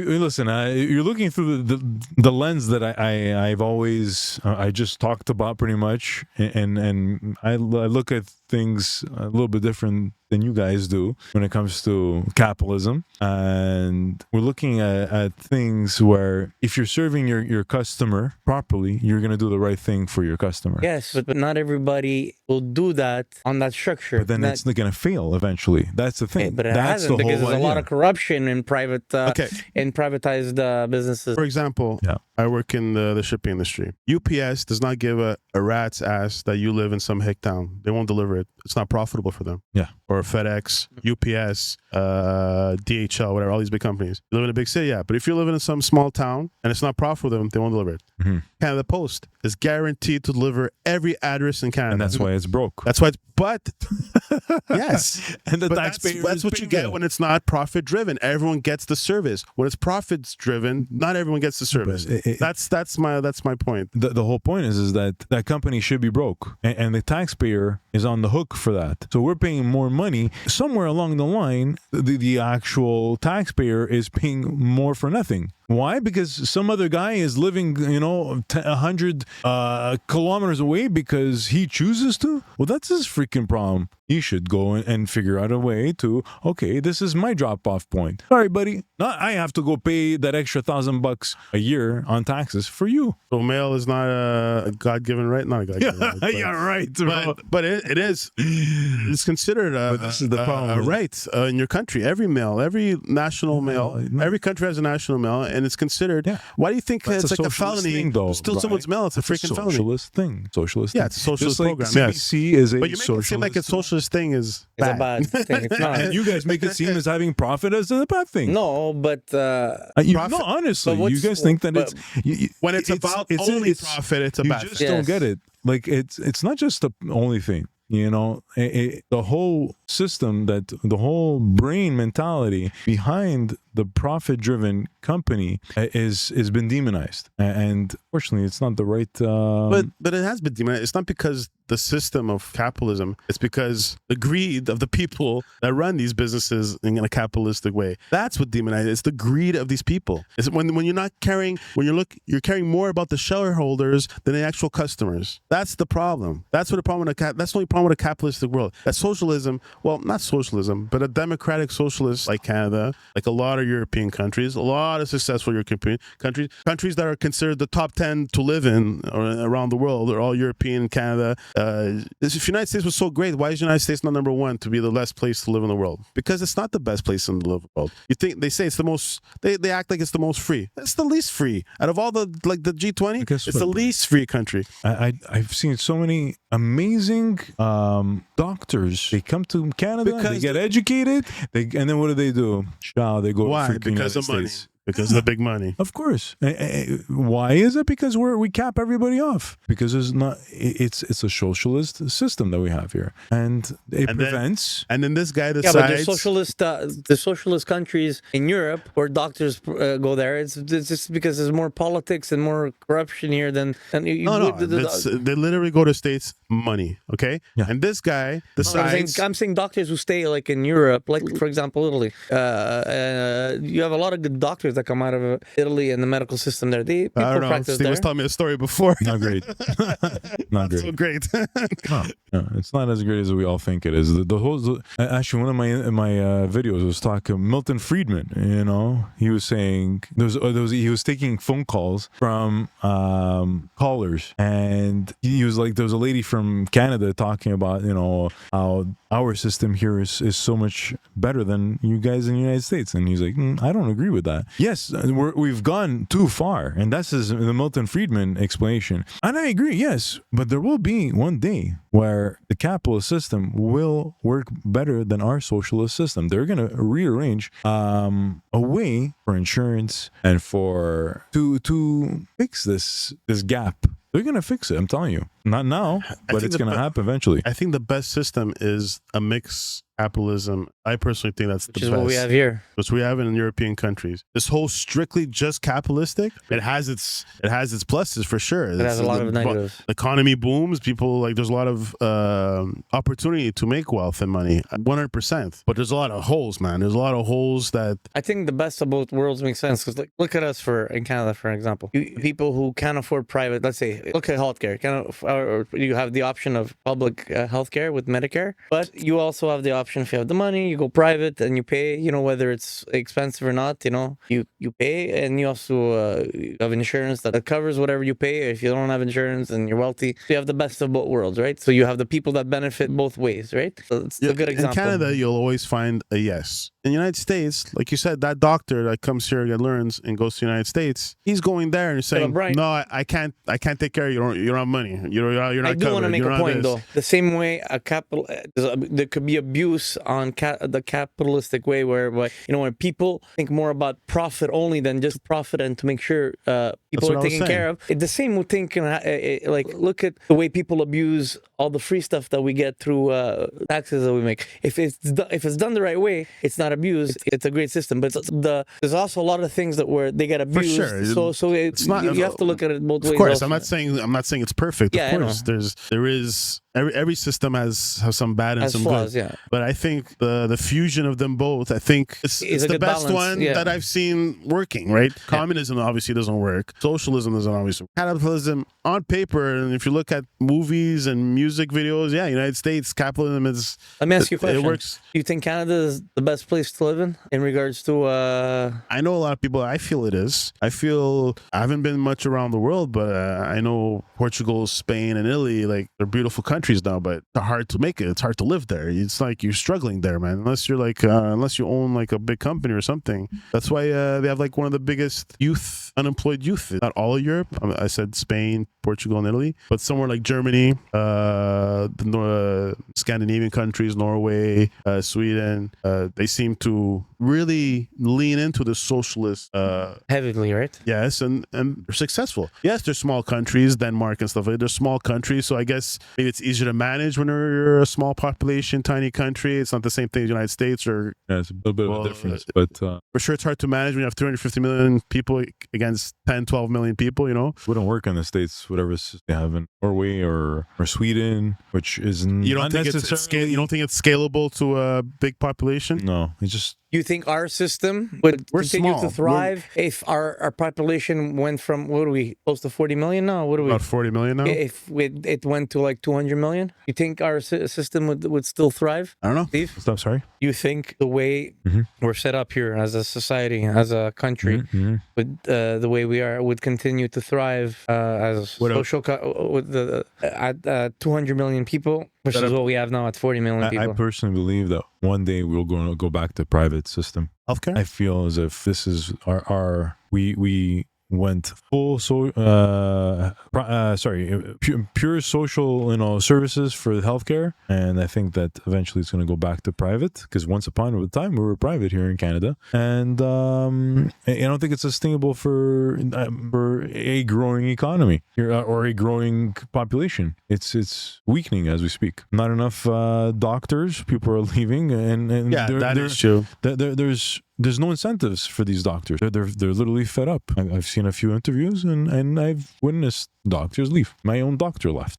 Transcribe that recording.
listen, you're looking through the lens that I've always I just talked about pretty much, and I look at things a little bit different than you guys do when it comes to capitalism, and we're looking at things where if you're serving your customer properly, you're going to do the right thing for your customer. Yes, but not everybody will do that on that structure. But then it's not going to fail eventually. That's the thing. But it That's hasn't, the because whole there's a lot idea. of corruption in private, in privatized businesses. For example, I work in the shipping industry. UPS does not give a rat's ass that you live in some hick town. They won't deliver it. It's not profitable for them. Yeah. Or FedEx, UPS, DHL, whatever, all these big companies. You live in a big city, yeah. But if you're living in some small town and it's not profitable for them, they won't deliver it. Mm-hmm. Canada Post is guaranteed to deliver every address in Canada. And that's why it's broke. That's why it's, but yes. And the but taxpayer that's what you get when it's not profit driven. Everyone gets the service. When it's profits driven, not everyone gets the service. That's my point. The whole point is that company should be broke, and the taxpayer is on the hook for that. So we're paying more money. Somewhere along the line, the actual taxpayer is paying more for nothing. Why? Because some other guy is living, 100 kilometers away because he chooses to. Well, that's his freaking problem. He should go and figure out a way to, okay, this is my drop-off point. Sorry, buddy. I have to go pay that extra $1,000 a year on taxes for you. So mail is not a God-given right? Not a God-given right. But, yeah, right. But it is. It's considered this is the problem, a right in your country. Every mail, every national mail, every country has a national mail, and it's considered. Yeah. Why do you think it's like a felony thing, though, steal someone's mail? It's a freaking felony. Socialist thing. Socialist. Yeah, it's a socialist program. CBC is a but you make it seem like a socialist thing is It's a bad thing. It's not. And you guys make it seem as having profit as a bad thing. No, but no, honestly, you guys think that when it's about only profit, it's a bad thing. You just don't get it. Like it's not just the only thing. The whole system, the whole brain mentality behind the profit-driven company is been demonized, and fortunately, it's not the right. But it has been demonized. It's not because the system of capitalism. It's because the greed of the people that run these businesses in a capitalistic way. That's what demonized. It's the greed of these people. It's when you're not caring. You're caring more about the shareholders than the actual customers. That's the problem. That's what the problem. That's the only problem with a capitalistic world. That socialism. Well, not socialism, but a democratic socialist like Canada, like a lot of European countries, a lot of successful European countries that are considered the top 10 to live in or around the world. They're all European, Canada. If the United States was so great, why is the United States not number one to be the best place to live in the world? Because it's not the best place in the world. You think they say it's the most? They act like it's the most free. It's the least free out of all the G20. It's the least free country. I've seen so many amazing doctors. They come to Canada, they get educated, and then what do? They go why? To because United of money. States. Because of the big money. Of course. Why is it? Because we cap everybody off. Because it's a socialist system that we have here, and it prevents. And then this guy decides. Yeah, but the socialist countries in Europe where doctors go there. It's just because there's more politics and more corruption here than No. They literally go to states money. Okay. Yeah. And this guy decides. I'm saying doctors who stay like in Europe, like for example Italy. You have a lot of good doctors that come out of Italy and the medical system there. People I don't know. practice Steve was telling me a story before. Not great. Not great. So great. No, it's not as great as we all think it is. The whole actually one of my videos was talking Milton Friedman. He was saying he was taking phone calls from callers, and he was like, there was a lady from Canada talking about how our system here is so much better than you guys in the United States, and he's like, I don't agree with that. Yes, we've gone too far, and that's the Milton Friedman explanation. And I agree, yes, but there will be one day where the capitalist system will work better than our socialist system. They're going to rearrange a way for insurance and to fix this gap. They're going to fix it, I'm telling you. Not now, but think it's the going to be- happen eventually. I think the best system is a mix capitalism. I personally think that's Which the is best. what we have here. Which we have in European countries. This whole strictly just capitalistic, it has its pluses for sure. It has a lot of negatives. The economy booms. People there's a lot of opportunity to make wealth and money, 100%. But there's a lot of holes, man. There's a lot of holes that I think the best of both worlds makes sense because look at us in Canada, for example. People who can't afford private, let's say, look at healthcare. Or you have the option of public healthcare with Medicare, but you also have the option if you have the money, you go private and you pay. Whether it's expensive or not, you pay, and you also have insurance that covers whatever you pay. If you don't have insurance and you're wealthy, so you have the best of both worlds, right? So you have the people that benefit both ways, right? So it's a good example. In Canada, you'll always find a yes. In the United States, like you said, that doctor that comes here and learns and goes to the United States, he's going there and saying, "No, I can't take care of you. You don't have money. You're not covered." I do want to make a point though. The same way there could be abuse on the capitalistic way, where when people think more about profit only than just profit and to make sure people are taken care of. The same thing can look at the way people abuse all the free stuff that we get through taxes that we make. If it's done the right way, it's not abused. It's a great system. But there's also a lot of things where they get abused. For sure. So it's not. You have to look at it both ways. Of course, also. I'm not saying it's perfect. Yeah, of course, there is. Every system has some bad and some flaws, good. yeah. But I think the fusion of them both, I think it's the best one that I've seen working, right? Yeah. Communism obviously doesn't work. Socialism doesn't obviously work. Capitalism on paper, and if you look at movies and music videos, United States, capitalism is... Let me ask you a question. It works. Do you think Canada is the best place to live in regards to... I know a lot of people, I feel it is. I haven't been much around the world, but I know Portugal, Spain, and Italy, they're beautiful countries now, but it's hard to make it. It's hard to live there. It's like you're struggling there, man. Unless you're unless you own a big company or something. That's why they have one of the biggest unemployed youth. Not all of Europe. I said Spain, Portugal, and Italy, but somewhere like Germany, the Scandinavian countries, Norway, Sweden, they seem to really lean into the socialist heavily, right? Yes, and they're successful. Yes, they're small countries, Denmark and stuff like that. They're small countries, so I guess maybe it's easier to manage when you're a small population, tiny country. It's not the same thing as the United States it's a little bit of a difference, but for sure it's hard to manage when you have 350 million people against 10, 12 million people, wouldn't work in the States, whatever they have in Norway or Sweden, which is you don't think necessarily... You don't think it's scalable to a big population? No, it's just... You think our system would continue to thrive if our population went from, what are we, close to 40 million now? What are we? About 40 million now? If it went to 200 million? You think our system would still thrive? I don't know. Steve? Stop, sorry? You think the way we're set up here as a society, as a country, with the way we are, would continue to thrive as social at 200 million people versus what we have now at 40 million people? I personally believe that one day we're going to go back to private system. Healthcare? I feel as if this is we went full pure social services for healthcare, and I think that eventually it's going to go back to private, because once upon a time we were private here in Canada, and I don't think it's sustainable for a growing economy or a growing population. It's weakening as we speak. Not enough doctors. People are leaving, and that is true. There's no incentives for these doctors. They're literally fed up. I've seen a few interviews and I've witnessed doctors leave. My own doctor left.